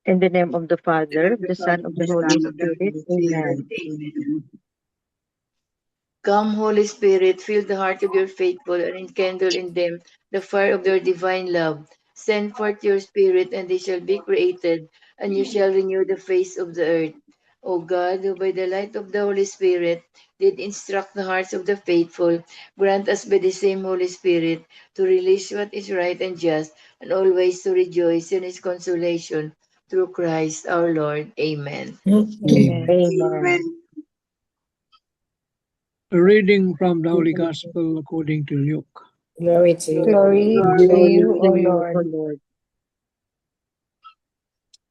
In the name of the Father, of the Son, of the Holy Spirit. Amen. Come, Holy Spirit, fill the heart of your faithful and enkindle in them the fire of your divine love. Send forth your Spirit, and they shall be created, and you shall renew the face of the earth. O God, who by the light of the Holy Spirit did instruct the hearts of the faithful, grant us by the same Holy Spirit to release what is right and just, and always to rejoice in his consolation through Christ our Lord. Amen. Amen. Amen. A reading from the Holy Gospel according to Luke. Glory to you. Glory to Glory you, to O you, O Lord. Lord.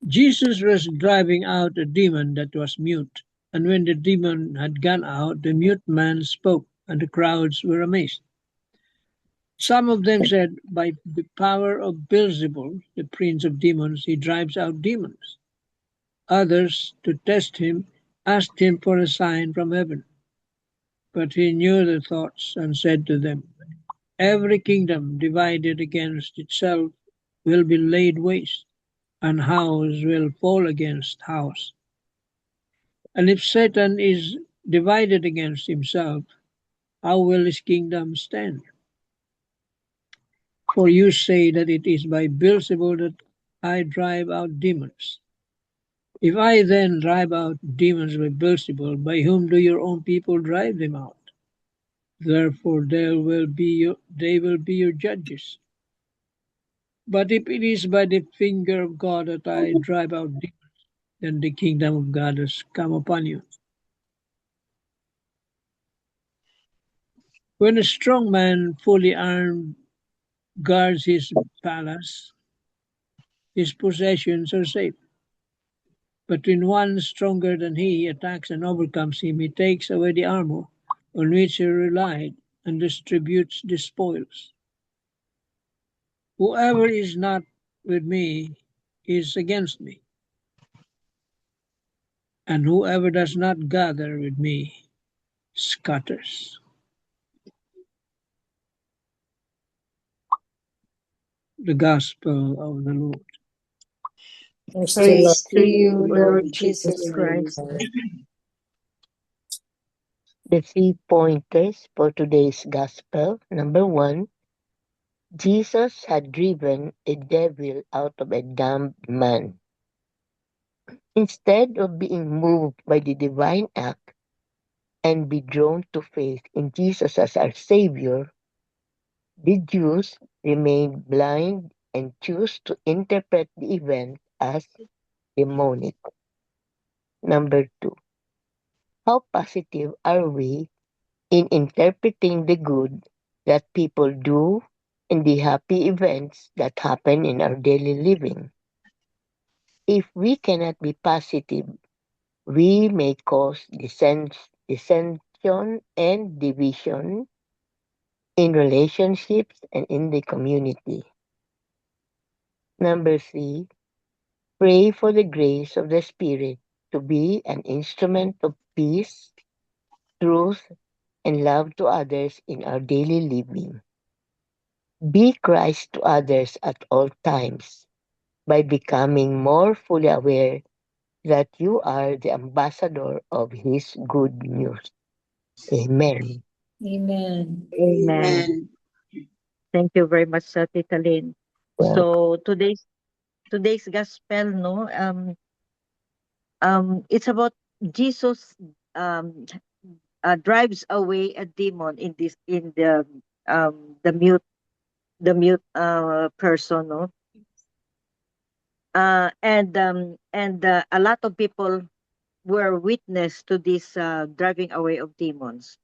Jesus was driving out a demon that was mute, and when the demon had gone out, the mute man spoke, and the crowds were amazed. Some of them said, "By the power of Beelzebul, the prince of demons, he drives out demons." Others, to test him, asked him for a sign from heaven. But he knew their thoughts and said to them, "Every kingdom divided against itself will be laid waste, and house will fall against house. And if Satan is divided against himself, how will his kingdom stand? For you say that it is by Beelzebul that I drive out demons. If I then drive out demons by Beelzebul, by whom do your own people drive them out? Therefore they will be your judges. But if it is by the finger of God that I drive out demons, then the kingdom of God has come upon you. When a strong man, fully armed, guards his palace, his possessions are safe. But when one stronger than he attacks and overcomes him, he takes away the armor on which he relied and distributes the spoils. Whoever is not with me is against me, and whoever does not gather with me scatters. The Gospel of the Lord. Praise to Lord. Praise to To you, you, O Lord Lord Jesus Jesus Christ. Christ. The 3 pointers for today's Gospel. Number 1, Jesus had driven a devil out of a dumb man. Instead of being moved by the divine act and be drawn to faith in Jesus as our Savior, the Jews remained blind and chose to interpret the event as demonic. Number 2, how positive are we in interpreting the good that people do and the happy events that happen in our daily living? If we cannot be positive, we may cause dissension and division in relationships and in the community. Number 3, pray for the grace of the Spirit to be an instrument of peace, truth, and love to others in our daily living. Be Christ to others at all times by becoming more fully aware that you are the ambassador of His good news. Amen. Amen. Amen. Thank you very much, Tita Lynn. Well, So today's gospel, no, it's about Jesus um drives away a demon in this in the mute person, no, and a lot of people were witness to this driving away of demons.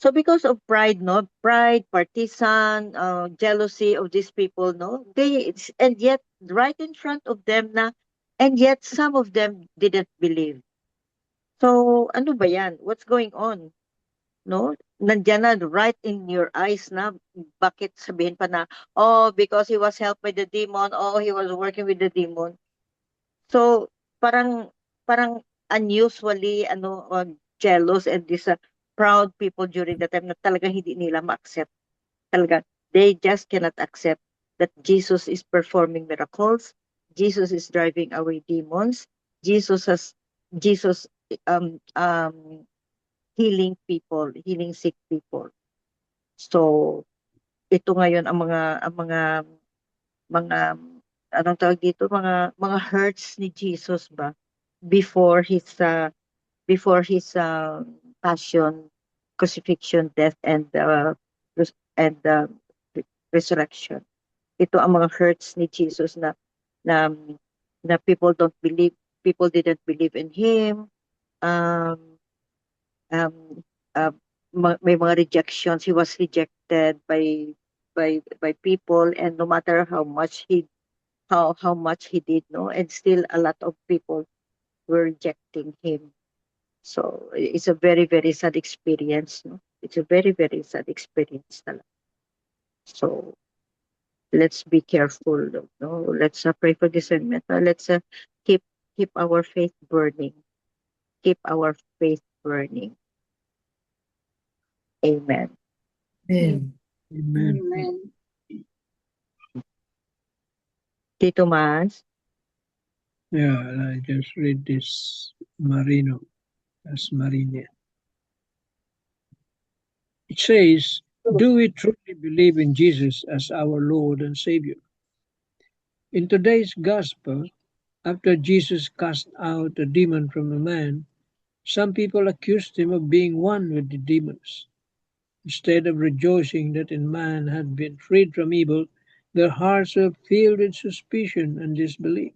So because of pride, no, pride, partisan, jealousy of these people, no, and yet right in front of them na, and yet some of them didn't believe. So ano ba yan? What's going on? No? Nandiyan na right in your eyes na, bakit sabihin pa na, oh, because he was helped by the demon, oh, he was working with the demon. So parang parang unusually jealous and this proud people during the time na talaga hindi nila ma-accept. Talaga they just cannot accept that Jesus is performing miracles. Jesus is driving away demons. Jesus um um healing people, healing sick people. So ito ngayon ang mga anong tawag dito, mga hurts ni Jesus ba before his passion, crucifixion, death, and resurrection. Ito ang mga hurts ni Jesus na na people didn't believe in him. Um, um, may mga rejections. He was rejected by people, and no matter how much he did, no, and still a lot of people were rejecting him. So it's a very, very sad experience, no? It's a very, very sad experience talaga. So let's be careful, no? Let's pray for discernment. Let's keep keep our faith burning. Keep our faith burning. Amen. Amen. Amen. Tito Mas? Yeah, I just read this Marino, as Marine. It says, do we truly believe in Jesus as our Lord and Savior? In today's gospel, after Jesus cast out a demon from a man, some people accused him of being one with the demons. Instead of rejoicing that a man had been freed from evil, their hearts were filled with suspicion and disbelief.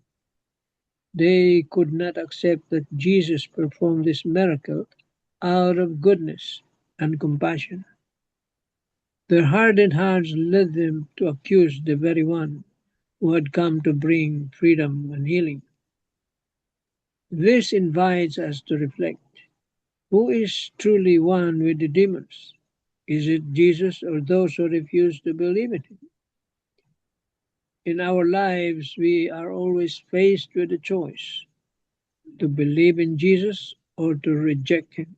They could not accept that Jesus performed this miracle out of goodness and compassion. Their hardened hearts led them to accuse the very one who had come to bring freedom and healing. This invites us to reflect. Who is truly one with the demons? Is it Jesus or those who refuse to believe in him? In our lives, we are always faced with a choice to believe in Jesus or to reject him.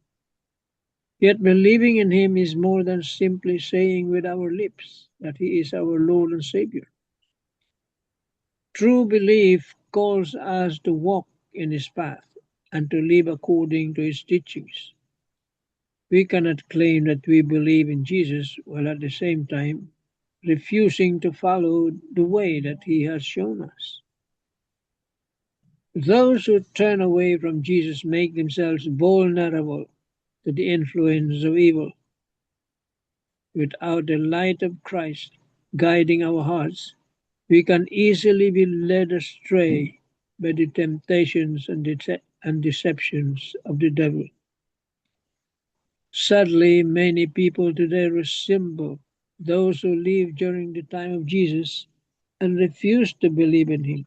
Yet believing in him is more than simply saying with our lips that he is our Lord and Savior. True belief calls us to walk in his path and to live according to his teachings. We cannot claim that we believe in Jesus while at the same time refusing to follow the way that he has shown us. Those who turn away from Jesus make themselves vulnerable to the influence of evil. Without the light of Christ guiding our hearts, we can easily be led astray by the temptations and deceptions of the devil. Sadly, many people today resemble those who lived during the time of Jesus and refuse to believe in him.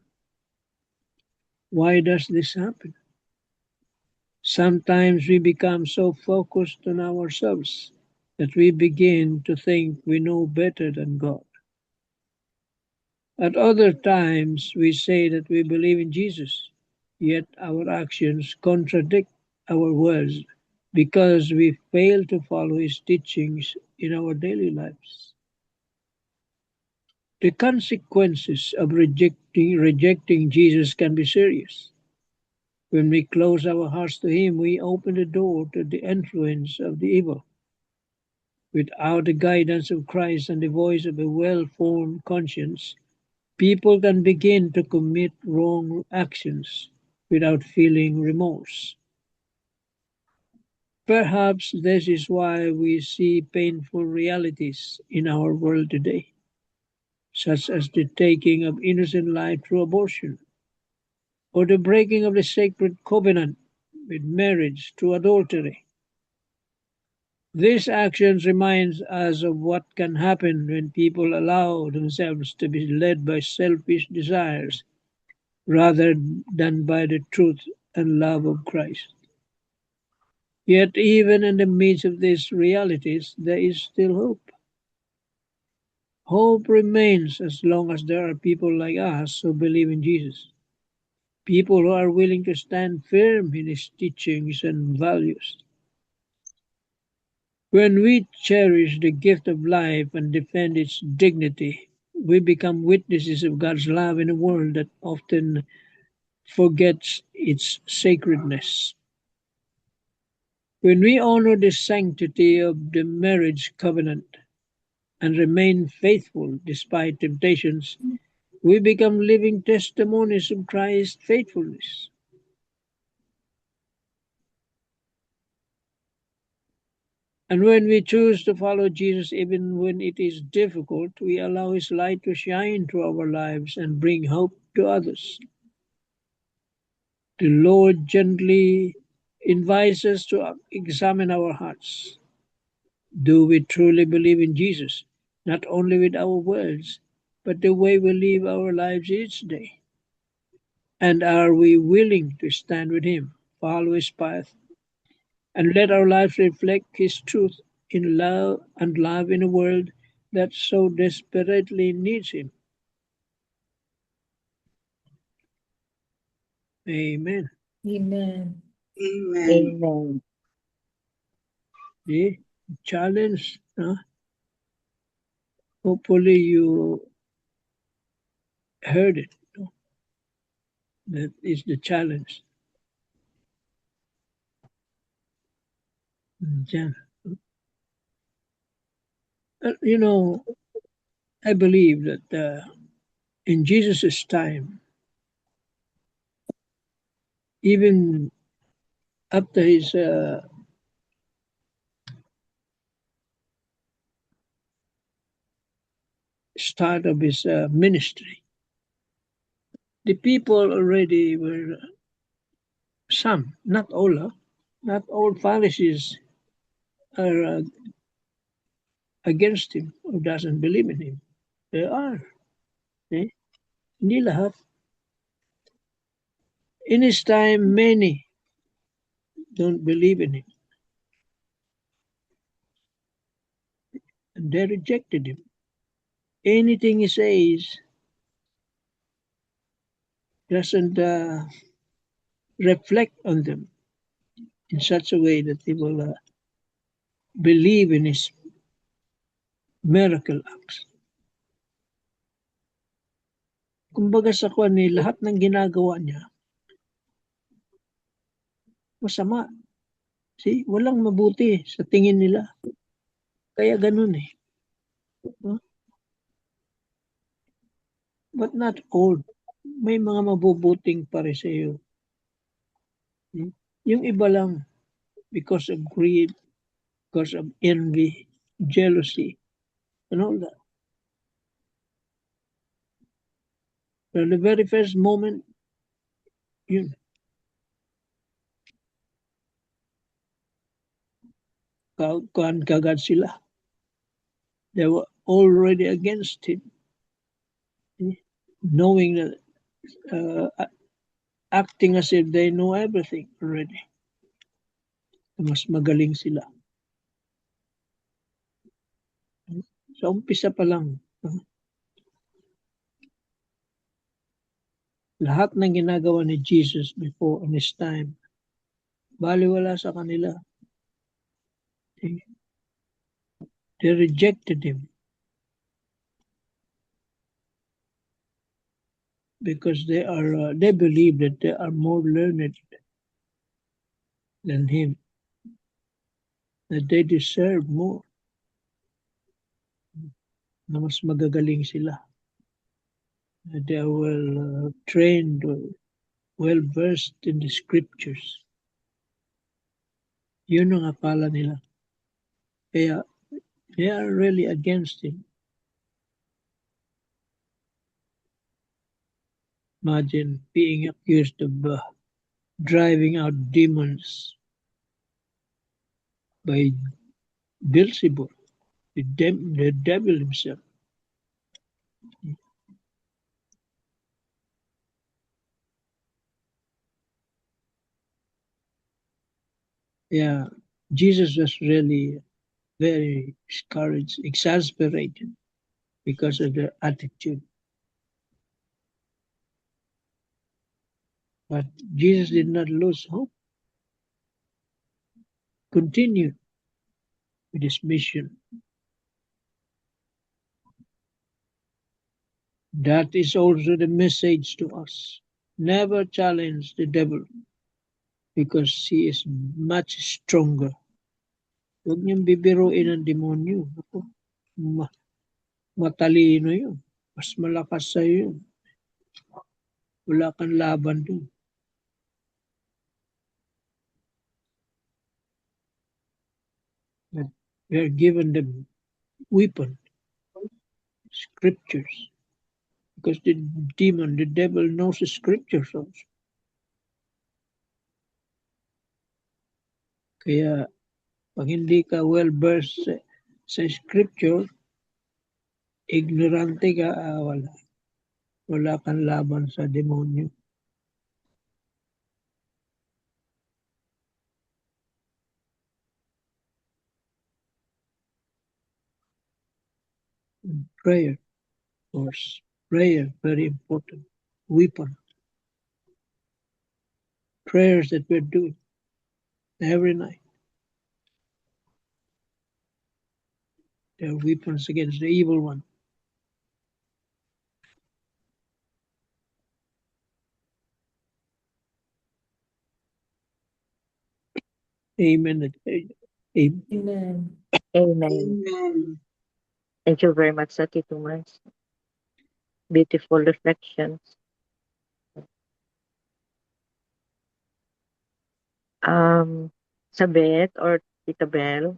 Why does this happen? Sometimes we become so focused on ourselves that we begin to think we know better than God. At other times, we say that we believe in Jesus, yet our actions contradict our words because we fail to follow his teachings in our daily lives. The consequences of rejecting Jesus can be serious. When we close our hearts to him, we open the door to the influence of the evil. Without the guidance of Christ and the voice of a well-formed conscience, people can begin to commit wrong actions without feeling remorse. Perhaps this is why we see painful realities in our world today, such as the taking of innocent life through abortion, or the breaking of the sacred covenant with marriage through adultery. These actions remind us of what can happen when people allow themselves to be led by selfish desires rather than by the truth and love of Christ. Yet even in the midst of these realities, there is still hope. Hope remains as long as there are people like us who believe in Jesus, people who are willing to stand firm in his teachings and values. When we cherish the gift of life and defend its dignity, we become witnesses of God's love in a world that often forgets its sacredness. When we honor the sanctity of the marriage covenant and remain faithful despite temptations, we become living testimonies of Christ's faithfulness. And when we choose to follow Jesus, even when it is difficult, we allow His light to shine through our lives and bring hope to others. The Lord gently invites us to examine our hearts. Do we truly believe in Jesus, not only with our words, but the way we live our lives each day? And are we willing to stand with Him, follow His path, and let our lives reflect His truth in love and love in a world that so desperately needs Him? Amen. Amen. Amen. Amen. The challenge, hopefully you heard it. That is the challenge. Jan. You know, I believe that in Jesus' time, even after his start of his ministry, the people already were some, not all Pharisees are against him or doesn't believe in him. There are. Eh? Hindi lahat. In his time, many don't believe in him. And they rejected him. Anything he says doesn't reflect on them in such a way that they will believe in his miracle acts. Kumbaga sa kwan ni lahat ng ginagawa niya, masama. See, walang mabuti sa tingin nila. Kaya ganun eh. Huh? But not all. May mga mabubuting pariseo. Yung iba lang, because of greed, because of envy, jealousy, and all that. From the very first moment, yun. Kagad sila. They were already against him. Knowing that, acting as if they know everything already. Mas magaling sila. Sa umpisa pa lang, lahat ng ginagawa ni Jesus before in his time, baliwala sa kanila. They rejected him because they believe that they are more learned than him, that they deserve more, na mas magagaling sila. That they are well trained, well versed in the scriptures. Yun ang akala nila. Kaya they are really against him. Imagine being accused of driving out demons by Beelzebub, the devil himself. Yeah, Jesus was really very discouraged, exasperated because of their attitude. But Jesus did not lose hope. Continued with his mission. That is also the message to us. Never challenge the devil because he is much stronger. Huwag niyong bibiruin ang demonyo. Ako, matalino yun. Mas malakas sa'yo yun. Wala kang laban dun. We are given the weapon, scriptures. Because the demon, the devil knows the scriptures also. Kaya pag hindi ka well-versed sa scripture, ignorante ka, wala. Wala kang laban sa demonyo. Prayer, of course. Prayer, very important. Weapon. Prayers that we're doing every night. They're weapons against the evil one. Amen. Amen. Amen. Amen. Thank you very much, Tito Mars. Beautiful reflections. Sabet or Tita Bell?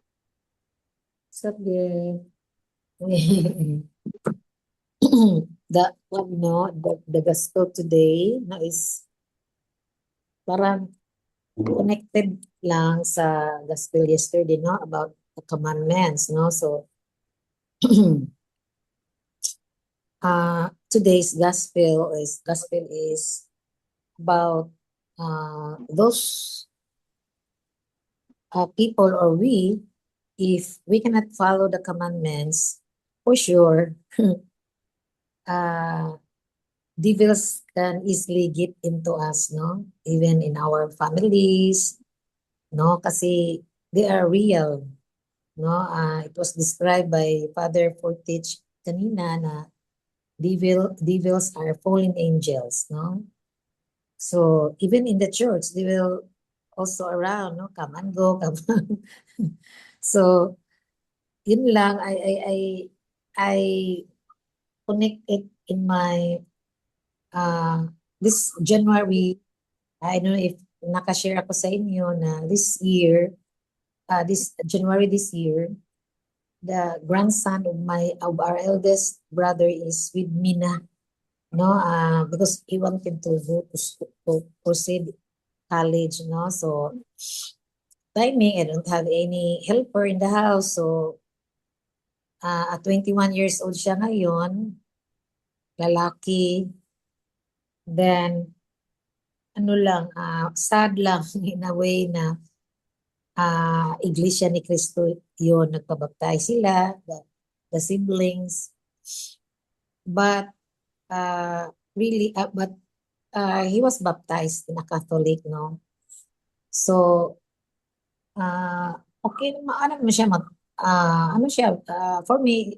Sabi, the gospel today no, is parang connected lang sa gospel yesterday, no, about the commandments, no. So today's gospel is about those people, or we, if we cannot follow the commandments, for sure, devils can easily get into us, no? Even in our families, no? Kasi they are real, no? It was described by Father Fortich kanina na devils are fallen angels, no? So even in the church, they will also around, no? Come and go, come. So yun lang, I connect it in my this January. I don't know if nakashare ako sa inyo na this year, this January this year, the grandson of our eldest brother is with me na, no, because he wanted to go to proceed college, no. So timing, I don't have any helper in the house, so at 21 years old siya ngayon, lalaki. Then ano lang, sad lang in a way na Iglesia ni Cristo yun, nagpabaptize sila, the siblings. But really, he was baptized in a Catholic, no? So, okay, ano naman siya, ano siya, for me,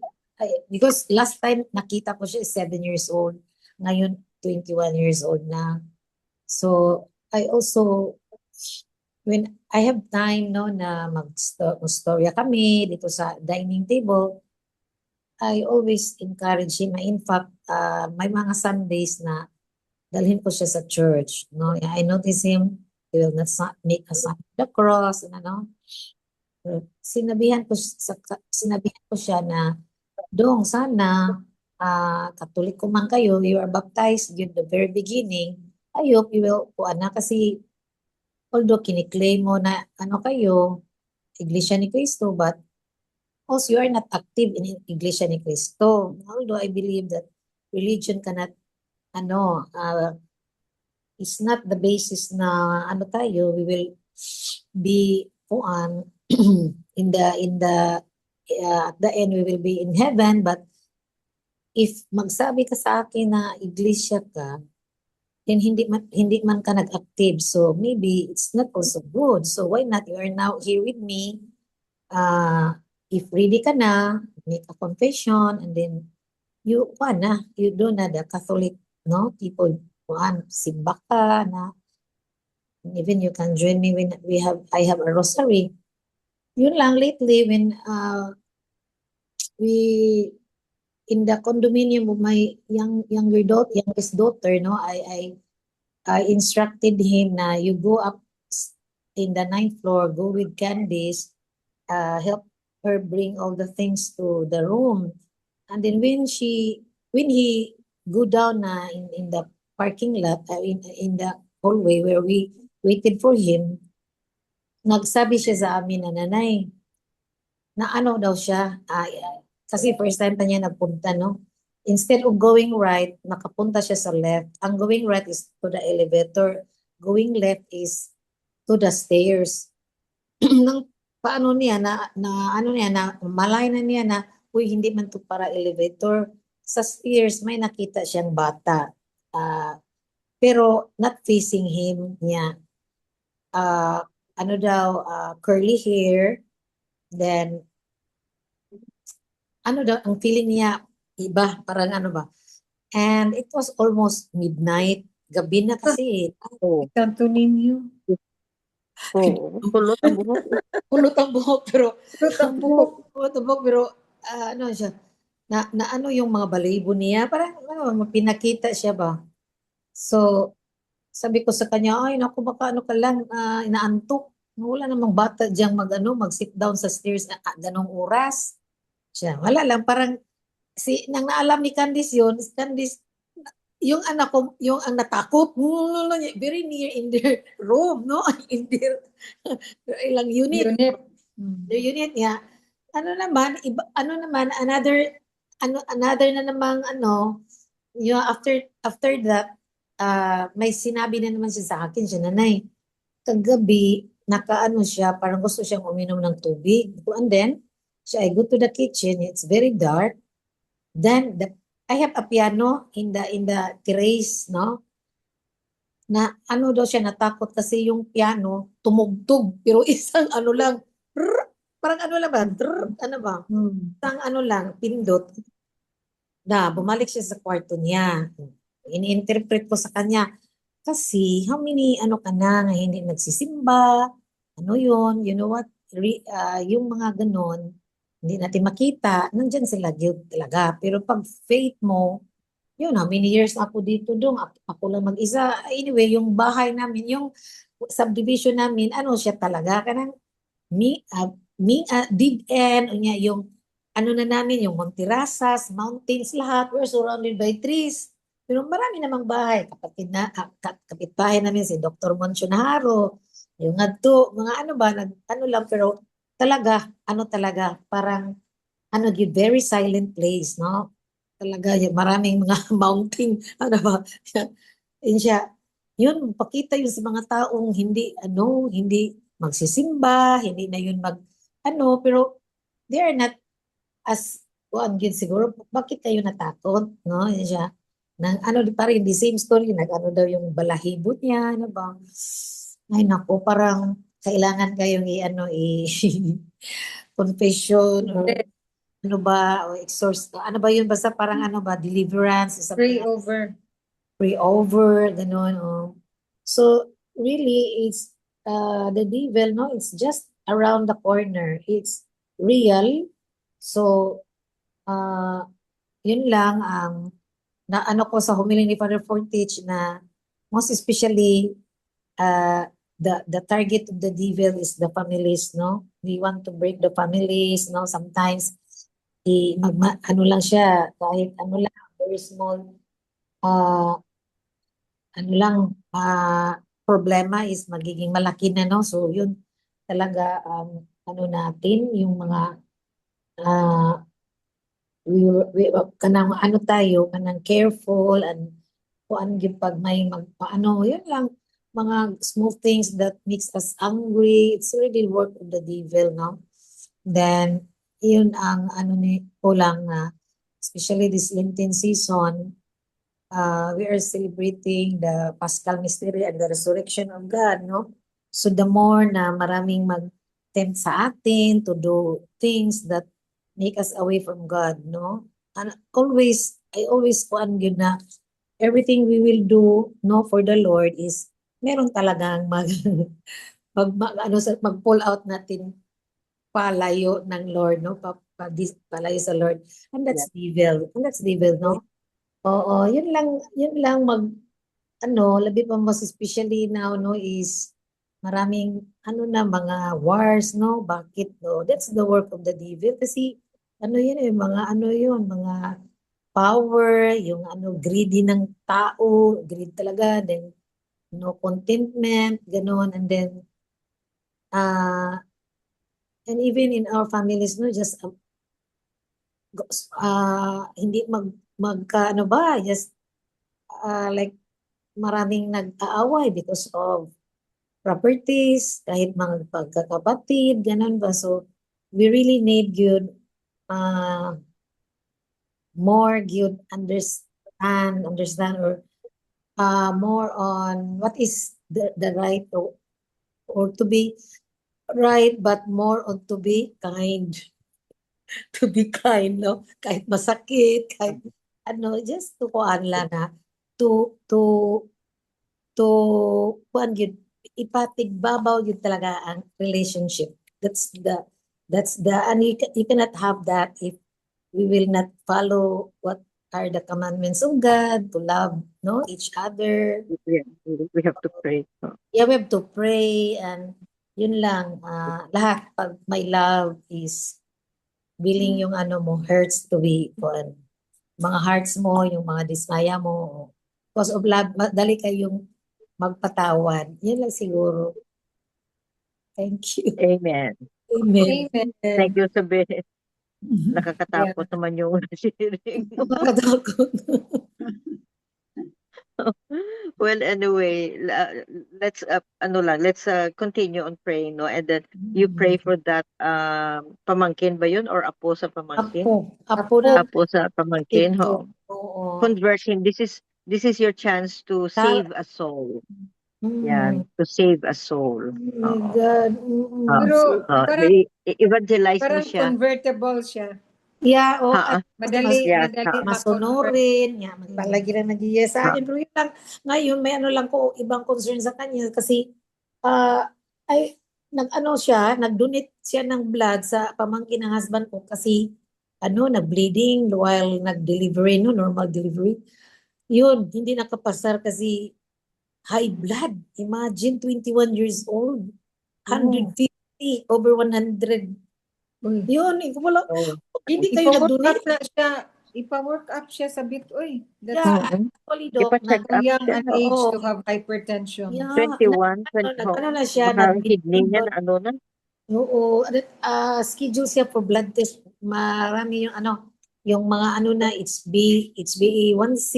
because last time nakita ko siya 7 years old, ngayon 21 years old na. So, I also, when I have time, no, na mag-storya kami dito sa dining table, I always encourage him. In fact, may mga Sundays na dalhin ko siya sa church, no. I notice him, he will not make a sign of the cross, and ano. Sinabihan ko siya na, Dong, sana Katoliko man kayo, you are baptized in the very beginning, I hope you will kasi although kiniklaim mo na ano kayo, Iglesia ni Cristo, but also you are not active in Iglesia ni Cristo. Although I believe that religion cannot, is not the basis na we will be in the at the end we will be in heaven. But if magsabi ka sa akin na iglesia ka, then hindi man ka nag-active, so maybe it's not also good. So why not, you are now here with me, if ready ka na, make a confession, and then you you do na the Catholic, no, people simba ka na, even you can join me when I have a rosary. Yun lang lately when we in the condominium of my youngest daughter, no, I instructed him na you go up in the 9th floor, go with Candice, help her bring all the things to the room. And then when he go down na in the parking lot, in the hallway where we waited for him, nagsabi siya sa amin na, nanay, na ano daw siya, kasi first time pa niya nagpunta, no? Instead of going right, nakapunta siya sa left. Ang going right is to the elevator. Going left is to the stairs. Nang paano niya na malay na niya na, uy, hindi man to para elevator. Sa stairs, may nakita siyang bata. Pero not facing him niya. Ano daw, curly hair. Then, ano daw, ang feeling niya, iba, parang ano ba. And it was almost midnight. Gabi na kasi. Oh. Kanto ninyo. Oo. Kulot ang buhok. Kulot ang buhok, pero Kulot ang buhok. kulot ang buhok, pero ano siya, na ano yung mga balahibo niya, parang ano, pinakita siya ba. So, sabi ko sa kanya, ay naku, baka ano ka lang, inaantok. Wala namang bata diyang mag-sit down sa stairs ganong oras. Siya, wala lang, parang nang naalam ni Candice yun, Candice, yung anak ko, yung ang natakot, very near in their room, no? In their ilang unit. The unit niya. Ano naman, another na namang after that, may sinabi na naman siya sa akin, siya, nanay, kagabi, nakaano siya, parang gusto siyang uminom ng tubig. And then, I go to the kitchen, it's very dark. Then, I have a piano in the terrace, no? Na ano daw siya, natakot kasi yung piano, tumugtog. Pero isang ano lang, parang ano lang ba, ano ba? Isang ano lang, pindot. Bumalik siya sa kwarto niya. Ini-interpret ko sa kanya, kasi how many ano ka na hindi nagsisimba, ano yun, you know what, yung mga ganon, hindi natin makita, nandyan sila guilt talaga. Pero pag faith mo, yun, how many years ako dito doon, ako lang mag-isa. Anyway, yung bahay namin, yung subdivision namin, ano siya talaga, kanang dead end, yung ano na namin, yung Monterasas, mountains, lahat, we're surrounded by trees. Pero marami namang bahay, kapitbahay namin si Dr. Monchonaro, yung mga ano ba, ano lang, pero talaga, parang, very silent place, no? Talaga, yung maraming mga mountain, ano ba, yun siya. Yun, pakita yun sa mga taong hindi magsisimba, hindi na yun pero they are not as, yun siguro, bakit kayo natakot, no? Yun siya. Parang the same story, daw yung balahibo niya, ano ba? Ay, nako, parang kailangan kayong confession, or ano ba, o ano ba yun, basta parang deliverance, Pray over. Pray over, gano'n, So, really, it's, the devil, no, it's just around the corner. It's real. So, yun lang ang na ano ko sa homily ni Father Fortich, na most especially the target of the devil is the families, no? We want to break the families, no? Sometimes ano lang siya, kahit ano lang, very small problema is magiging malaki na, no? So yun talaga natin yung mga kanang kanang careful, and kung yung pag may yun lang, mga small things that makes us angry, it's really work of the devil, no? Then, yun ang ko lang na, especially this Lenten season, we are celebrating the Paschal Mystery and the Resurrection of God, no? So the more na maraming mag-tempt sa atin to do things that make us away from God, no? I always kuan yun na everything we will do no for the Lord is meron talagang mag-pull out natin palayo ng Lord, no? Palayo sa Lord. And that's devil. And that's devil, no? Oo, yun lang labi pa mas especially now, no, is maraming, mga wars, no? Bakit, no? That's the work of the devil. Kasi, mga power, yung greedy ng tao, greed talaga, then, no contentment, ganon, and then, and even in our families, no, just hindi just like maraming nag-aaway because of properties, kahit mga pagkakapatid, ganun ba? So, we really need good, more good understand or more on what is the right or to be right, but more on to be kind. To be kind, no? Kahit masakit, kahit just to kuan lang na to kuan yun, ipatigbabaw yun talaga ang relationship. That's the and you cannot have that if we will not follow what are the commandments of God to love, no, each other. We have to pray. Yeah, we have to pray and yun lang, lahat pag may love is willing yung mo, hearts to be, mga hearts mo, yung mga dismaya mo, because of love, madali kayong magpatawad. Yun lang siguro. Thank you. Amen. Amen. Amen. Thank you, Sabi. Nakakatakot naman yung sharing mo. Nakakatakot. Well, anyway, let's continue on praying, no? And then you pray for that pamangkin ba yun or apo sa pamangkin? Apo na. Apo sa pamangkin, ho. Oo. Convert him. This is your chance to save a soul. Yan, to save a soul. Oh my God. Pero parang, evangelize mo parang siya. convertible siya. Yeah, Ha, Madali masunurin, magpalagi lang nag sa akin. Pero yun lang, ngayon may lang ko, ibang concern sa kanya kasi nag-donate siya ng blood sa pamangkin ng husband ko kasi nag-bleeding while nag-delivery, normal delivery. Yun, hindi nakapasar kasi high blood. Imagine, 21 years old, 150, over 100. Yun, wala. Hindi kayo nag-donate. Ipa-work up siya sa bit-oy. That's Actually, Doc, Ipa-check up young siya. an age to have hypertension. Yeah, 21, 20, na siya, parang kidney niya na na. Oo, schedule siya for blood test. Marami yung mga na HbA1c,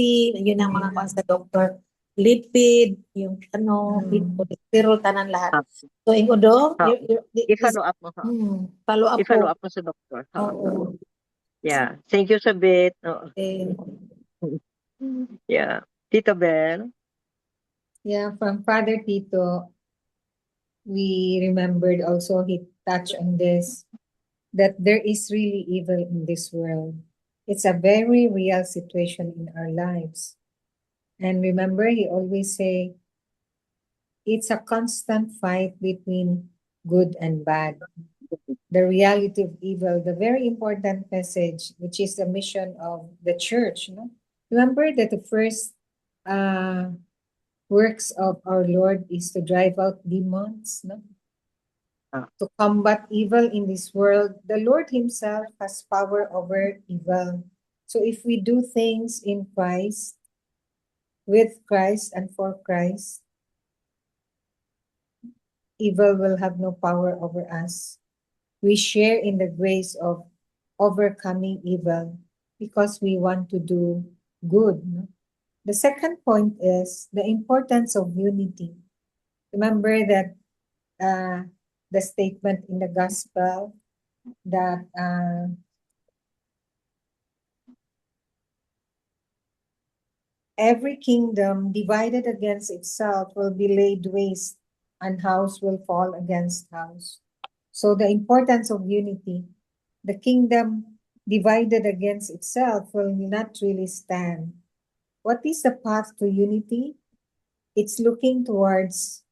yun ang mga sa doctor. Lipid, yung cholesterol, tanan lahat. So, Dong, I-follow up mo. follow up I-follow up mo sa doctor. Oo. Yeah. Thank you, Sabit. Okay. Yeah. Tito Bel. Yeah, from Father Tito, we remembered also, he touched on this, that there is really evil in this world. It's a very real situation in our lives. And remember, he always say, it's a constant fight between good and bad. The reality of evil, the very important message, which is the mission of the church. Remember that the first works of our Lord is to drive out demons, to combat evil in this world. The Lord himself has power over evil. So if we do things in Christ, with Christ and for Christ, evil will have no power over us. We share in the grace of overcoming evil because we want to do good. The second point is the importance of unity. Remember that the statement in the gospel that every kingdom divided against itself will be laid waste, and house will fall against house. So the importance of unity. The kingdom divided against itself will not really stand. What is the path to unity? It's looking towards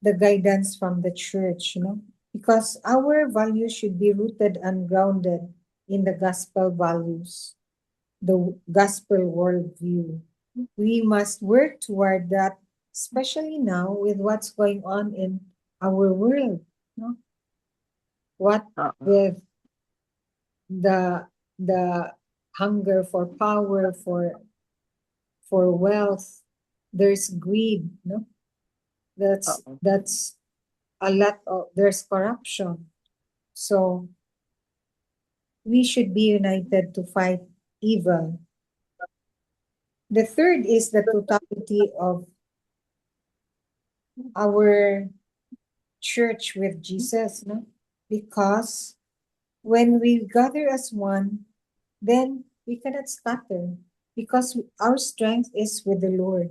the guidance from the church, because our values should be rooted and grounded in the gospel values, the gospel worldview. We must work toward that, especially now with what's going on in our world. What Oo. with the hunger for power, for wealth, there's greed, That's Oo. that's a lot of there's corruption. So we should be united to fight evil. The third is the totality of our church with Jesus, because when we gather as one, then we cannot scatter because our strength is with the Lord.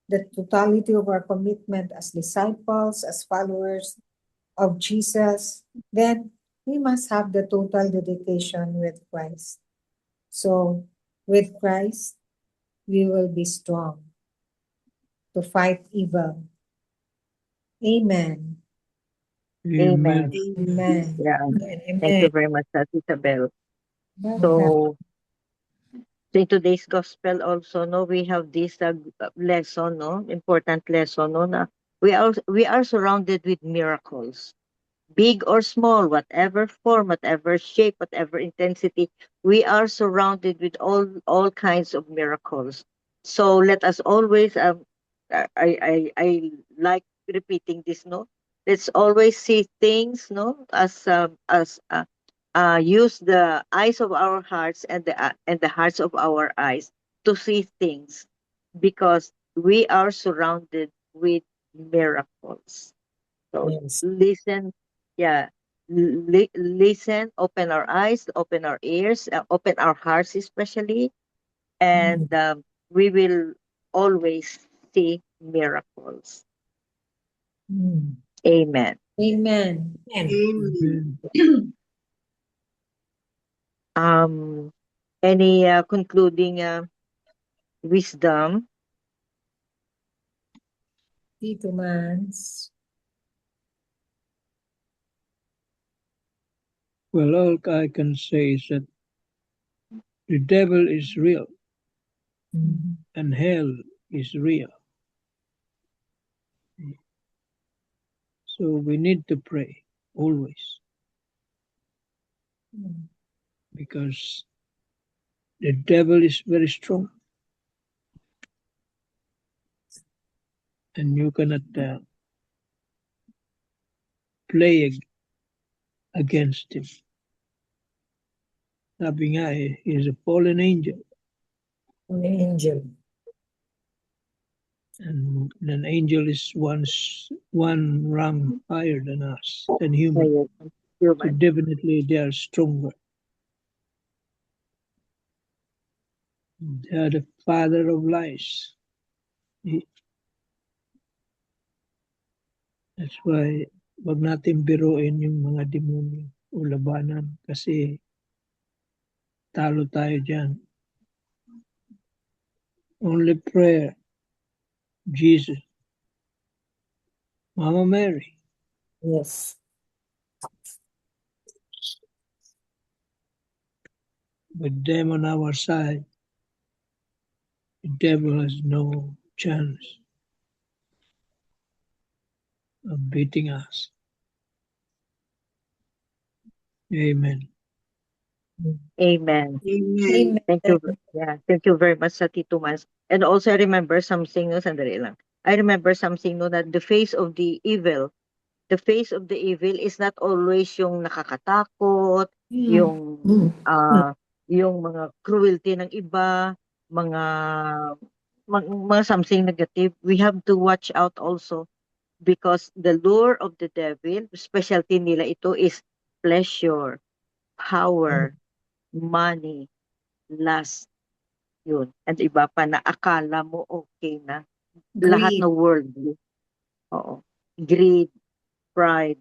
The totality of our commitment as disciples, as followers of Jesus, then we must have the total dedication with Christ. So, with Christ, we will be strong to fight evil. Amen. Amen. Amen. Yeah. Amen. Thank you very much, Isabel. Welcome. So in today's gospel also, we have this lesson, important lesson, na we are surrounded with miracles, big or small, whatever form, whatever shape, whatever intensity. We are surrounded with all kinds of miracles. So let us always I like repeating this, let's always see things, as use the eyes of our hearts and the hearts of our eyes to see things, because we are surrounded with miracles. So Yes. listen, yeah, listen, open our eyes, open our ears, open our hearts especially, and we will always see miracles. Mm. Amen. Amen. Amen. Amen. Any concluding wisdom? Tito Mans. Well, all I can say is that the devil is real Mm. and hell is real. So we need to pray always, Mm. because the devil is very strong and you cannot play against him. Sabi nga he is a fallen angel, An angel. and an angel is one rung higher than us, than human. So Human. definitely they are stronger. They are the father of lies. That's why wag natin biruin yung mga demonyo o labanan, kasi talo tayo dyan. Only prayer, Jesus, Mama Mary, Yes. with them on our side, the devil has no chance of beating us. Amen. Amen. Amen. Thank you. Yeah, thank you very much, sa Tito Mans. And also, I remember something, sandali lang. I remember something, that the face of the evil is not always yung nakakatakot, yung Mm. yung mga cruelty ng iba, mga mga something negative. We have to watch out also, because the lure of the devil, specialty nila ito is pleasure, power, money, lust, yun. And iba pa na akala mo okay na. Lahat Greed. na worldly. Oo. Greed, pride,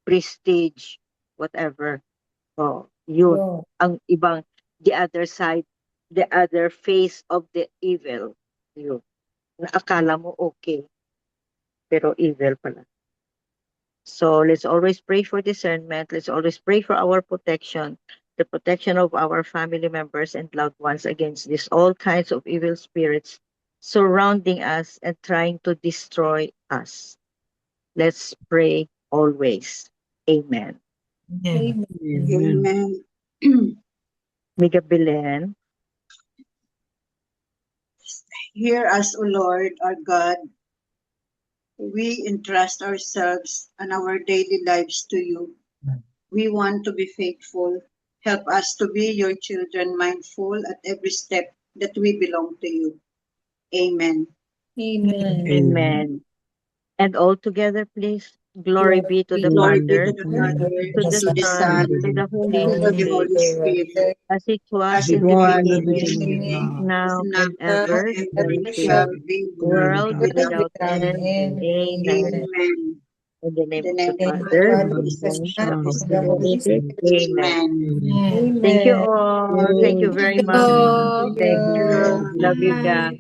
prestige, whatever. Oh. Yun, No. ang ibang, the other side, the other face of the evil. Yun. Na akala mo okay, pero evil pala. So let's always pray for discernment. Let's always pray for our protection, the protection of our family members and loved ones against this all kinds of evil spirits surrounding us and trying to destroy us. Let's pray always. Amen. Yeah. Amen. Amen. Miga Belen. Hear us, O Lord, our God. We entrust ourselves and our daily lives to you. We want to be faithful. Help us to be your children, mindful at every step that we belong to you. Amen. Amen. Amen. And all together, please. Glory be to the Glory be Father, to the Father, to the to the Son, Son, and to the Holy and to the Spirit, Holy Spirit, as it was as It it in the was was in the in the beginning, beginning, beginning, now is and now, ever, and shall ever be, shall be, world without without end. end. Amen. Amen. In the In name the of the name of the Father, Father, Father, the the and Son, Son, and the of and the the Holy Holy Holy Spirit. Spirit. Spirit. Amen. Amen. Thank you Amen. all. Thank you very Thank much. you. Thank you. Bye. Love you guys.